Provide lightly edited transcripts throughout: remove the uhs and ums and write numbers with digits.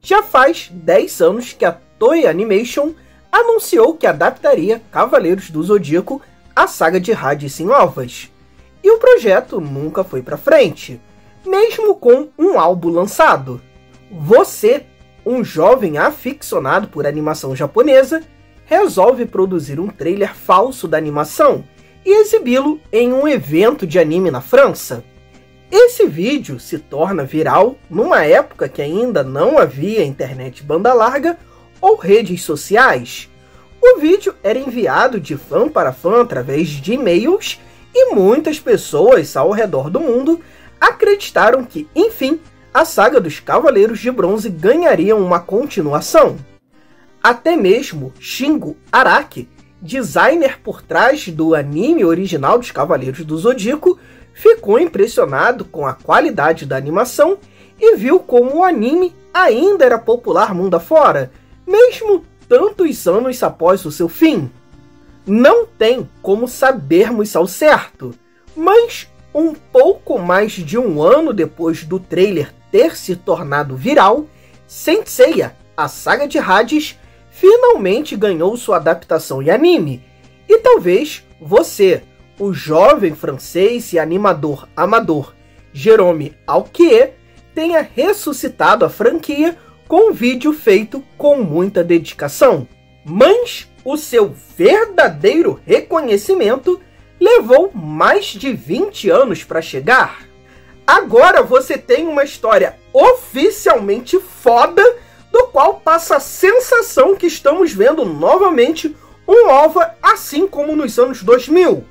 Já faz 10 anos que a Toei Animation anunciou que adaptaria Cavaleiros do Zodíaco à saga de Hades em ovas. E o projeto nunca foi para frente, mesmo com um álbum lançado. Você, um jovem aficionado por animação japonesa, resolve produzir um trailer falso da animação e exibi-lo em um evento de anime na França. Esse vídeo se torna viral numa época que ainda não havia internet banda larga ou redes sociais. O vídeo era enviado de fã para fã através de e-mails e muitas pessoas ao redor do mundo acreditaram que, enfim, a saga dos Cavaleiros de Bronze ganharia uma continuação. Até mesmo Shingo Araki, designer por trás do anime original dos Cavaleiros do Zodíaco, ficou impressionado com a qualidade da animação e viu como o anime ainda era popular mundo afora, mesmo tantos anos após o seu fim. Não tem como sabermos ao certo, mas um pouco mais de um ano depois do trailer ter se tornado viral, Saint Seiya, a saga de Hades, finalmente ganhou sua adaptação em anime. E talvez você, o jovem francês e animador amador Jérôme Alquier, tenha ressuscitado a franquia com um vídeo feito com muita dedicação. Mas o seu verdadeiro reconhecimento levou mais de 20 anos para chegar. Agora você tem uma história oficialmente foda, do qual passa a sensação que estamos vendo novamente um OVA assim como nos anos 2000.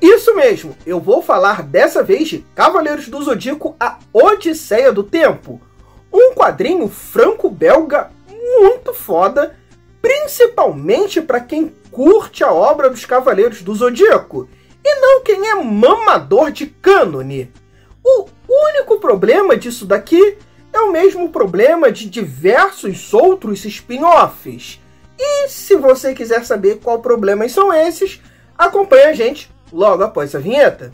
Isso mesmo, eu vou falar dessa vez de Cavaleiros do Zodíaco, a Odisseia do Tempo. Um quadrinho franco-belga muito foda, principalmente para quem curte a obra dos Cavaleiros do Zodíaco, e não quem é mamador de cânone. O único problema disso daqui é o mesmo problema de diversos outros spin-offs. E se você quiser saber qual problemas são esses, acompanhe a gente logo após a vinheta.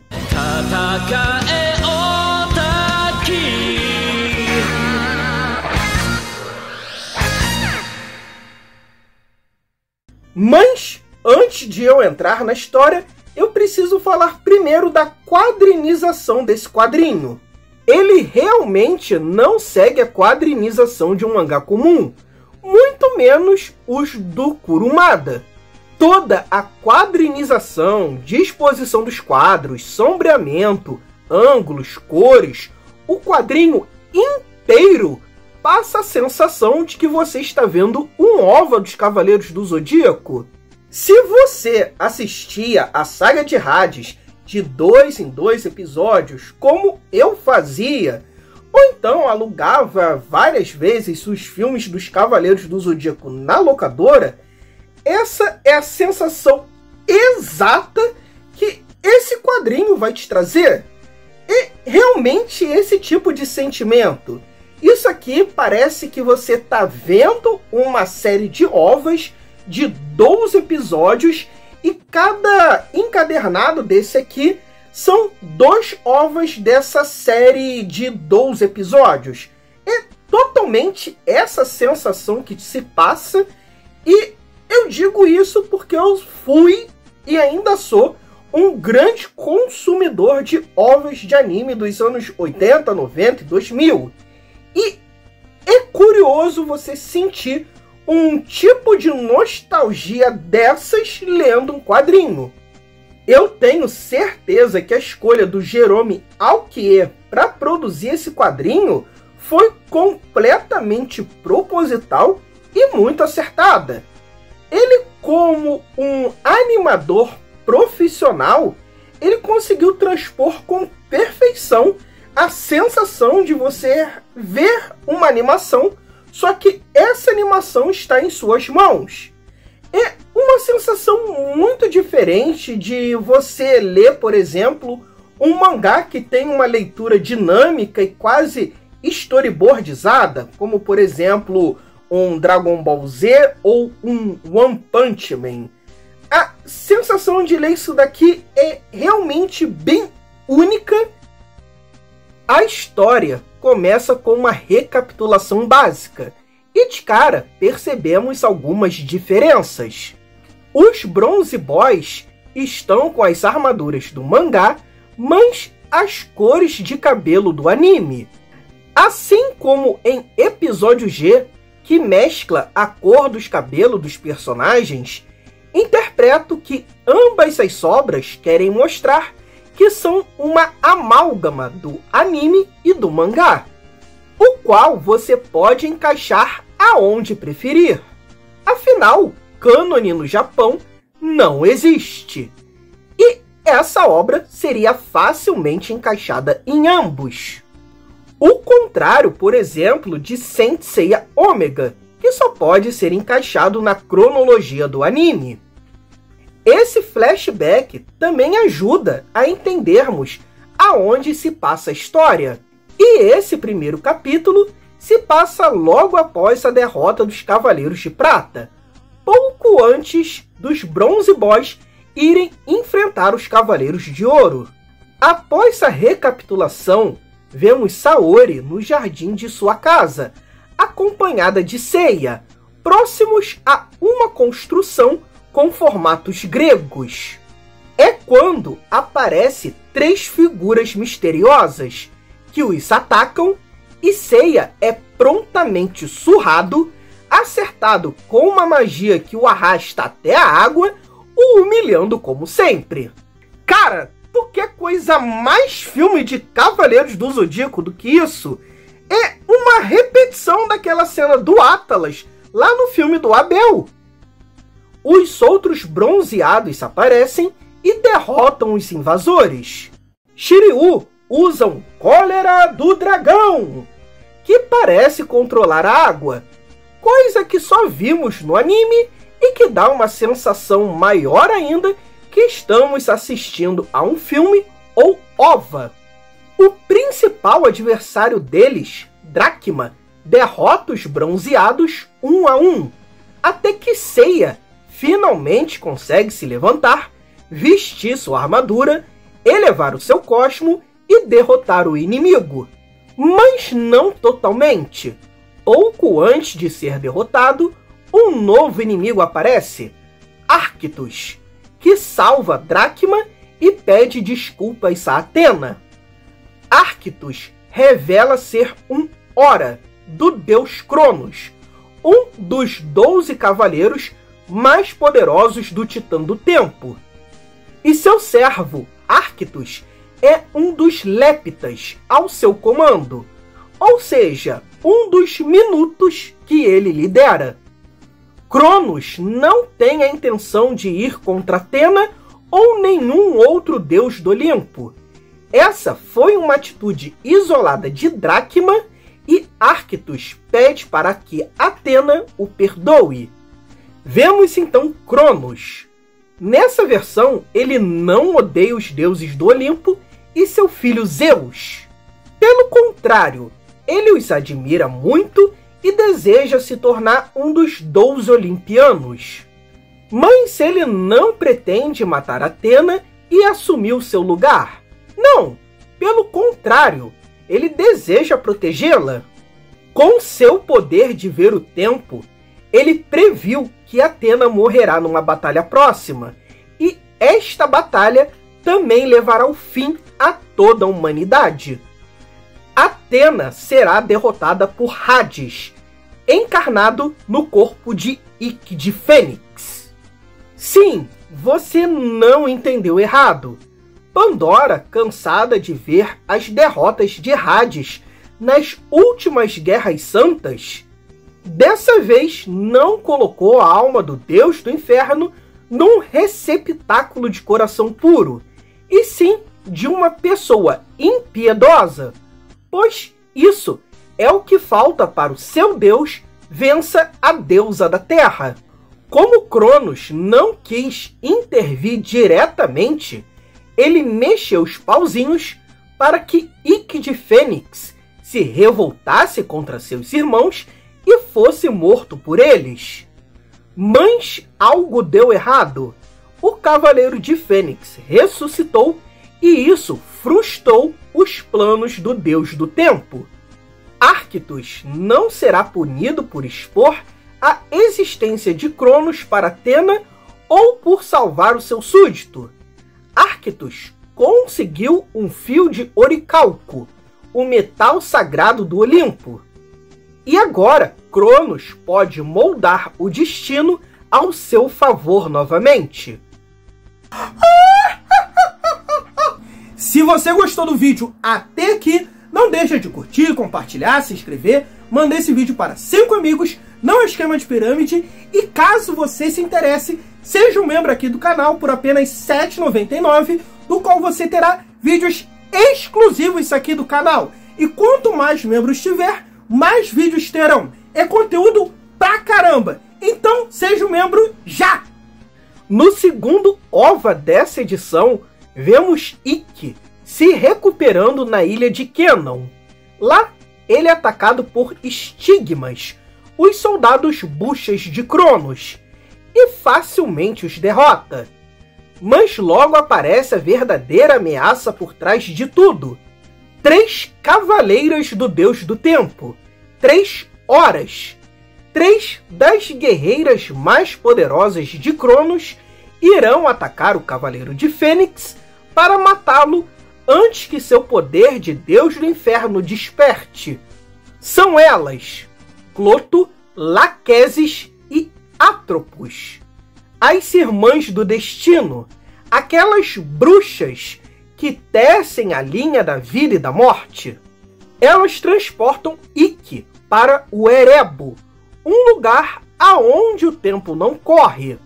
Mas, antes de eu entrar na história, eu preciso falar primeiro da quadrinização desse quadrinho. Ele realmente não segue a quadrinização de um mangá comum, muito menos os do Kurumada. Toda a quadrinização, disposição dos quadros, sombreamento, ângulos, cores, o quadrinho inteiro passa a sensação de que você está vendo um OVA dos Cavaleiros do Zodíaco. Se você assistia a saga de Hades de 2 em 2 episódios, como eu fazia, ou então alugava várias vezes os filmes dos Cavaleiros do Zodíaco na locadora, essa é a sensação exata que esse quadrinho vai te trazer. E realmente esse tipo de sentimento. Isso aqui parece que você está vendo uma série de OVAs de 12 episódios e cada encadernado desse aqui são 2 OVAs dessa série de 12 episódios. É totalmente essa sensação que se passa, e eu digo isso porque eu fui e ainda sou um grande consumidor de OVAs de anime dos anos 80, 90 e 2000. E é curioso você sentir um tipo de nostalgia dessas lendo um quadrinho. Eu tenho certeza que a escolha do Jérôme Alquier para produzir esse quadrinho foi completamente proposital e muito acertada. Ele, como um animador profissional, ele conseguiu transpor com perfeição a sensação de você ver uma animação, só que essa animação está em suas mãos. É uma sensação muito diferente de você ler, por exemplo, um mangá que tem uma leitura dinâmica e quase storyboardizada, como por exemplo um Dragon Ball Z ou um One Punch Man. A sensação de ler isso daqui é realmente bem única. A história começa com uma recapitulação básica, e de cara percebemos algumas diferenças. Os Bronze Boys estão com as armaduras do mangá, mas as cores de cabelo do anime. Assim como em Episódio G, que mescla a cor dos cabelos dos personagens, interpreto que ambas as obras querem mostrar que são uma amálgama do anime e do mangá, o qual você pode encaixar aonde preferir. Afinal, cânone no Japão não existe. E essa obra seria facilmente encaixada em ambos. O contrário, por exemplo, de Saint Seiya Ômega, que só pode ser encaixado na cronologia do anime. Esse flashback também ajuda a entendermos aonde se passa a história. E esse primeiro capítulo se passa logo após a derrota dos Cavaleiros de Prata, pouco antes dos Bronze Boys irem enfrentar os Cavaleiros de Ouro. Após a recapitulação, vemos Saori no jardim de sua casa, acompanhada de Seiya, próximos a uma construção com formatos gregos. É quando aparecem 3 figuras misteriosas que os atacam e Seiya é prontamente surrado, acertado com uma magia que o arrasta até a água, o humilhando como sempre. Cara, tu quer coisa mais filme de Cavaleiros do Zodíaco do que isso? É uma repetição daquela cena do Atlas, lá no filme do Abel. Os outros bronzeados aparecem e derrotam os invasores. Shiryu usa um Cólera do Dragão, que parece controlar a água, coisa que só vimos no anime e que dá uma sensação maior ainda que estamos assistindo a um filme ou OVA. O principal adversário deles, Drachma, derrota os bronzeados 1 a 1, até que Seiya finalmente consegue se levantar, vestir sua armadura, elevar o seu cosmo e derrotar o inimigo. Mas não totalmente. Pouco antes de ser derrotado, um novo inimigo aparece, Arctos, que salva Drachma e pede desculpas a Athena. Arctos revela ser um Hora, do deus Cronos, um dos 12 cavaleiros mais poderosos do Titã do Tempo. E seu servo, Arctos, é um dos Leptas ao seu comando, ou seja, um dos minutos que ele lidera. Cronos não tem a intenção de ir contra Athena ou nenhum outro deus do Olimpo. Essa foi uma atitude isolada de Drachma e Arctos pede para que Athena o perdoe. Vemos então Cronos. Nessa versão, ele não odeia os deuses do Olimpo e seu filho Zeus. Pelo contrário, ele os admira muito e deseja se tornar um dos 12 olimpianos. Mas ele não pretende matar Athena e assumir o seu lugar. Não, pelo contrário, ele deseja protegê-la. Com seu poder de ver o tempo, ele previu que Athena morrerá numa batalha próxima, e esta batalha também levará ao fim a toda a humanidade. Athena será derrotada por Hades, encarnado no corpo de Ikki de Fênix. Sim, você não entendeu errado. Pandora, cansada de ver as derrotas de Hades nas últimas Guerras Santas, dessa vez não colocou a alma do deus do inferno num receptáculo de coração puro, e sim de uma pessoa impiedosa, pois isso é o que falta para o seu deus vença a deusa da terra. Como Cronos não quis intervir diretamente, ele mexeu os pauzinhos para que Ikki de Fênix se revoltasse contra seus irmãos e fosse morto por eles. Mas algo deu errado. O Cavaleiro de Fênix ressuscitou e isso frustrou os planos do Deus do Tempo. Arquítus não será punido por expor a existência de Cronos para Athena ou por salvar o seu súdito. Arquítus conseguiu um fio de oricalco, o metal sagrado do Olimpo. E agora, Cronos pode moldar o destino ao seu favor novamente. Se você gostou do vídeo até aqui, não deixa de curtir, compartilhar, se inscrever, mandar esse vídeo para 5 amigos, não é esquema de pirâmide, e caso você se interesse, seja um membro aqui do canal por apenas R$ 7,99, do qual você terá vídeos exclusivos aqui do canal. E quanto mais membros tiver, mais vídeos terão. É conteúdo pra caramba! Então, seja um membro já! No segundo OVA dessa edição, vemos Ikki se recuperando na ilha de Kenon. Lá, ele é atacado por estigmas, os soldados buchas de Cronos, e facilmente os derrota. Mas logo aparece a verdadeira ameaça por trás de tudo. 3 cavaleiras do Deus do Tempo, 3 Horas, 3 das guerreiras mais poderosas de Cronos irão atacar o Cavaleiro de Fênix para matá-lo antes que seu poder de Deus do Inferno desperte. São elas, Cloto, Laquesis e Atropos, as Irmãs do Destino, aquelas bruxas que tecem a linha da vida e da morte. Elas transportam Ikki para o Erebo, um lugar aonde o tempo não corre,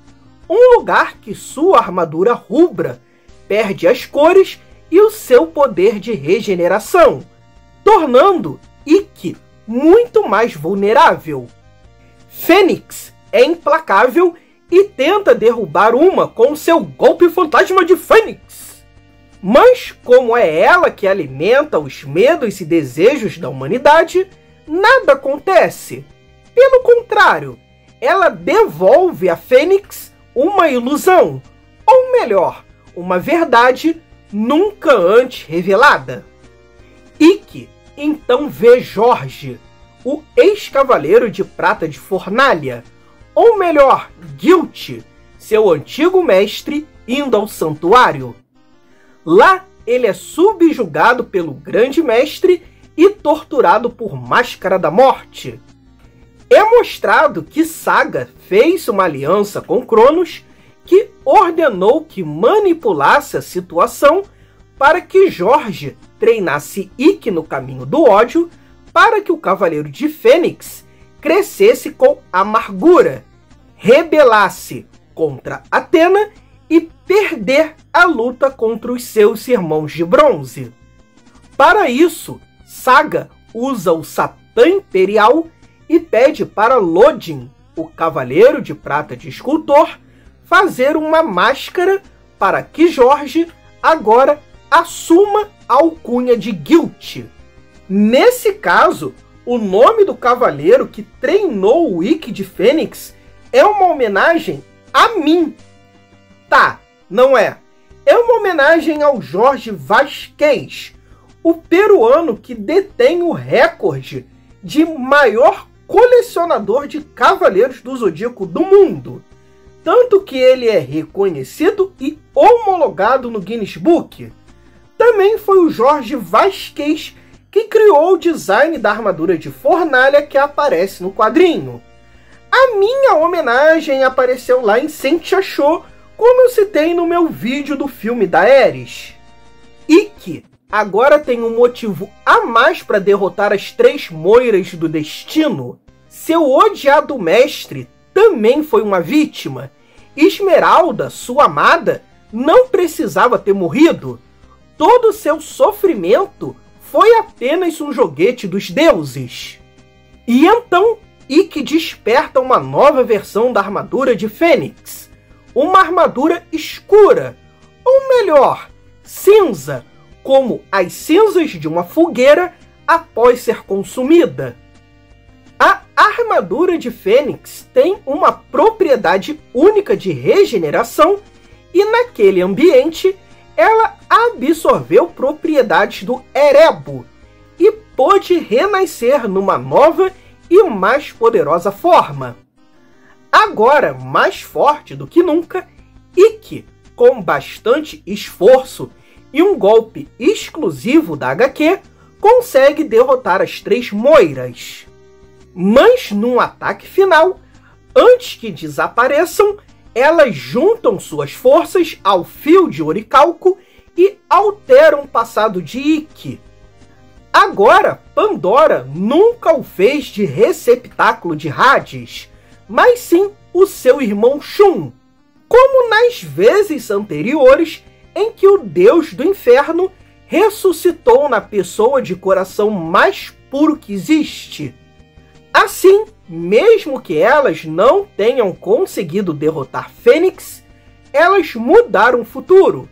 um lugar que sua armadura rubra perde as cores e o seu poder de regeneração, tornando Ikki muito mais vulnerável. Fênix é implacável e tenta derrubar uma com seu golpe fantasma de Fênix. Mas como é ela que alimenta os medos e desejos da humanidade, nada acontece. Pelo contrário, ela devolve a Fênix uma ilusão, ou melhor, uma verdade nunca antes revelada. Ikki então vê Jorge, o ex-cavaleiro de prata de Fornalha, ou melhor, Guilt, seu antigo mestre, indo ao santuário. Lá, ele é subjugado pelo grande mestre e torturado por Máscara da Morte. É mostrado que Saga fez uma aliança com Cronos, que ordenou que manipulasse a situação para que Jorge treinasse Ikki no caminho do ódio, para que o Cavaleiro de Fênix crescesse com amargura, rebelasse contra Athena e perder a luta contra os seus irmãos de bronze. Para isso, Saga usa o Satã Imperial e pede para Lodin, o Cavaleiro de Prata de Escultor, fazer uma máscara para que Jorge agora assuma a alcunha de Guilt. Nesse caso, o nome do cavaleiro que treinou o Ikki de Fênix é uma homenagem a mim. Tá, não é. É uma homenagem ao Jorge Vasquez, o peruano que detém o recorde de maior colecionador de Cavaleiros do Zodíaco do mundo. Tanto que ele é reconhecido e homologado no Guinness Book. Também foi o Jorge Vasquez que criou o design da armadura de Fornalha que aparece no quadrinho. A minha homenagem apareceu lá em Saint-Chachot, como eu citei no meu vídeo do filme da Ares. Ikki agora tem um motivo a mais para derrotar as 3 Moiras do Destino. Seu odiado mestre também foi uma vítima. Esmeralda, sua amada, não precisava ter morrido. Todo seu sofrimento foi apenas um joguete dos deuses. E então, Ikki desperta uma nova versão da armadura de Fênix. Uma armadura escura, ou melhor, cinza, como as cinzas de uma fogueira após ser consumida. A armadura de Fênix tem uma propriedade única de regeneração e naquele ambiente ela absorveu propriedades do Erebo e pôde renascer numa nova e mais poderosa forma. Agora, mais forte do que nunca, Ikki, com bastante esforço e um golpe exclusivo da HQ, consegue derrotar as 3 Moiras. Mas num ataque final, antes que desapareçam, elas juntam suas forças ao fio de oricalco e alteram o passado de Ikki. Agora, Pandora nunca o fez de receptáculo de Hades, mas sim o seu irmão Shun, como nas vezes anteriores em que o deus do inferno ressuscitou na pessoa de coração mais puro que existe. Assim, mesmo que elas não tenham conseguido derrotar Fênix, elas mudaram o futuro.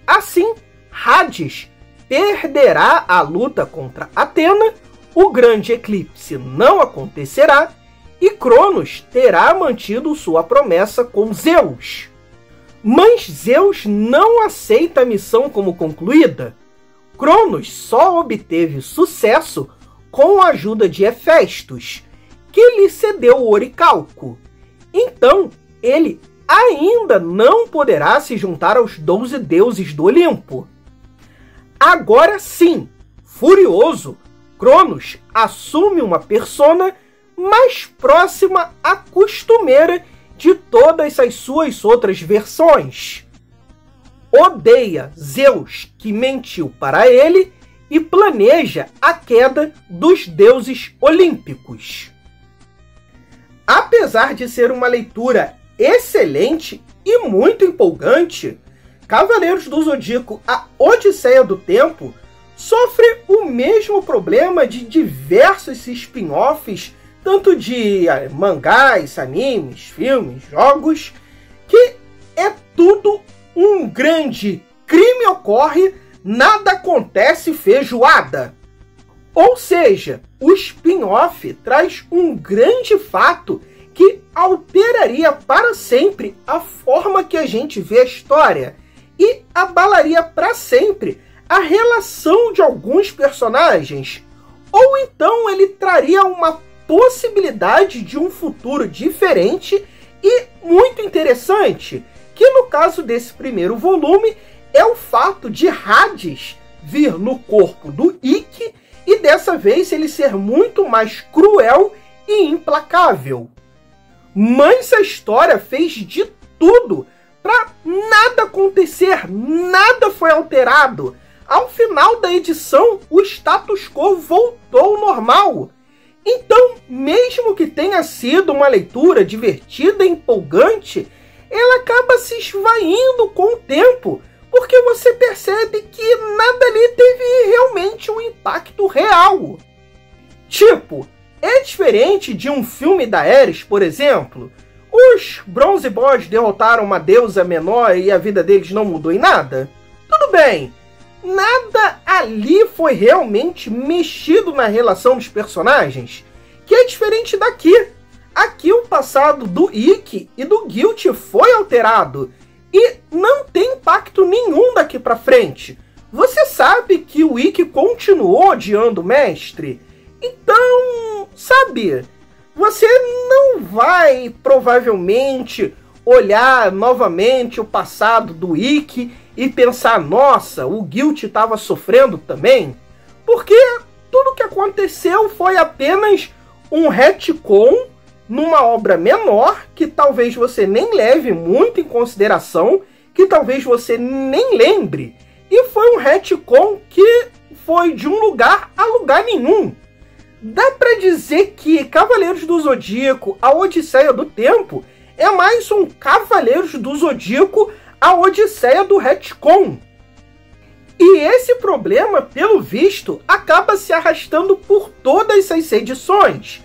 Assim, Hades perderá a luta contra Atena, o grande eclipse não acontecerá e Cronos terá mantido sua promessa com Zeus. Mas Zeus não aceita a missão como concluída. Cronos só obteve sucesso com a ajuda de Hefestos, que lhe cedeu o oricalco. Então, ele ainda não poderá se juntar aos 12 deuses do Olimpo. Agora sim, furioso, Cronos assume uma persona mais próxima à costumeira de todas as suas outras versões. Odeia Zeus, que mentiu para ele, e planeja a queda dos deuses olímpicos. Apesar de ser uma leitura excelente e muito empolgante, Cavaleiros do Zodíaco, a Odisseia do Tempo, sofre o mesmo problema de diversos spin-offs, tanto de mangás, animes, filmes, jogos, que é tudo um grande crime ocorre, nada acontece feijoada. Ou seja, o spin-off traz um grande fato que alteraria para sempre a forma que a gente vê a história e abalaria para sempre a relação de alguns personagens. Ou então ele traria uma possibilidade de um futuro diferente e muito interessante, que no caso desse primeiro volume é o fato de Hades vir no corpo do Ikki e dessa vez ele ser muito mais cruel e implacável. Mas a história fez de tudo para nada acontecer, nada foi alterado. Ao final da edição, o status quo voltou ao normal. Então, mesmo que tenha sido uma leitura divertida e empolgante, ela acaba se esvaindo com o tempo, porque você percebe que nada ali teve realmente um impacto real. Tipo, é diferente de um filme da Ares, por exemplo. Os Bronze Boys derrotaram uma deusa menor e a vida deles não mudou em nada? Tudo bem, nada ali foi realmente mexido na relação dos personagens, que é diferente daqui. Aqui o passado do Ikki e do Guilt foi alterado e não tem impacto nenhum daqui pra frente. Você sabe que o Ikki continuou odiando o mestre, então, sabe, você não vai provavelmente olhar novamente o passado do Ikki e pensar, nossa, o Guilt estava sofrendo também, porque tudo que aconteceu foi apenas um retcon numa obra menor, que talvez você nem leve muito em consideração, que talvez você nem lembre, e foi um retcon que foi de um lugar a lugar nenhum. Dá pra dizer que Cavaleiros do Zodíaco, a Odisseia do Tempo, é mais um Cavaleiros do Zodíaco, a Odisseia do retcon. E esse problema, pelo visto, acaba se arrastando por todas as edições.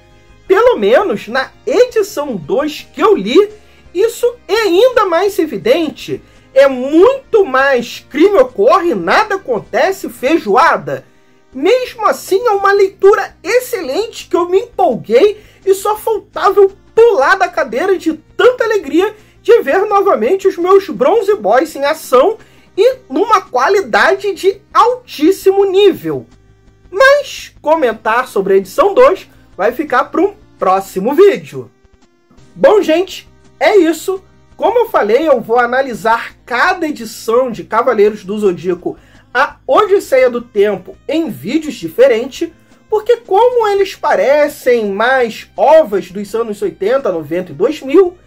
Pelo menos na edição 2 que eu li, isso é ainda mais evidente. É muito mais crime ocorre, nada acontece, feijoada. Mesmo assim, é uma leitura excelente que eu me empolguei e só faltava eu pular da cadeira de tanta alegria de ver novamente os meus Bronze Boys em ação e numa qualidade de altíssimo nível. Mas comentar sobre a edição 2 vai ficar para um próximo vídeo. Bom, gente, é isso. Como eu falei, eu vou analisar cada edição de Cavaleiros do Zodíaco, a Odisseia do Tempo, em vídeos diferentes, porque como eles parecem mais ovas dos anos 80, 90 e 2000,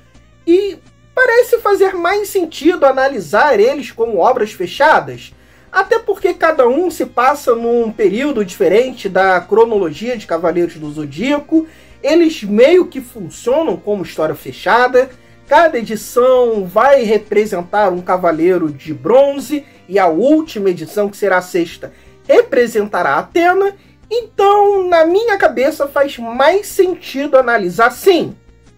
e parece fazer mais sentido analisar eles como obras fechadas, até porque cada um se passa num período diferente da cronologia de Cavaleiros do Zodíaco, eles meio que funcionam como história fechada, cada edição vai representar um cavaleiro de bronze, e a última edição, que será a sexta, representará Atena. Então, na minha cabeça, faz mais sentido analisar sim.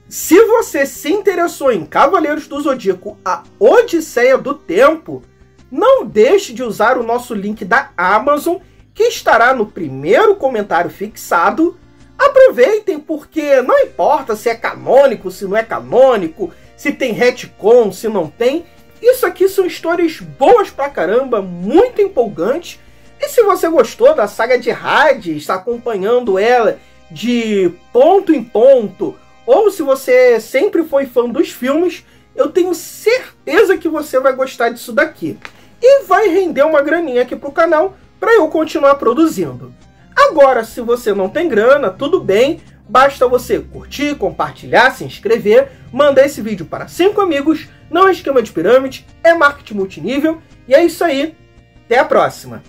Se você se interessou em Cavaleiros do Zodíaco, a Odisseia do Tempo, não deixe de usar o nosso link da Amazon, que estará no primeiro comentário fixado. Aproveitem, porque não importa se é canônico, se não é canônico, se tem retcon, se não tem. Isso aqui são histórias boas pra caramba, muito empolgantes. E se você gostou da saga de Hades, está acompanhando ela de ponto em ponto, ou se você sempre foi fã dos filmes, eu tenho certeza que você vai gostar disso daqui. E vai render uma graninha aqui pro canal para eu continuar produzindo. Agora, se você não tem grana, tudo bem, basta você curtir, compartilhar, se inscrever, mandar esse vídeo para 5 amigos, não é esquema de pirâmide, é marketing multinível, e é isso aí, até a próxima!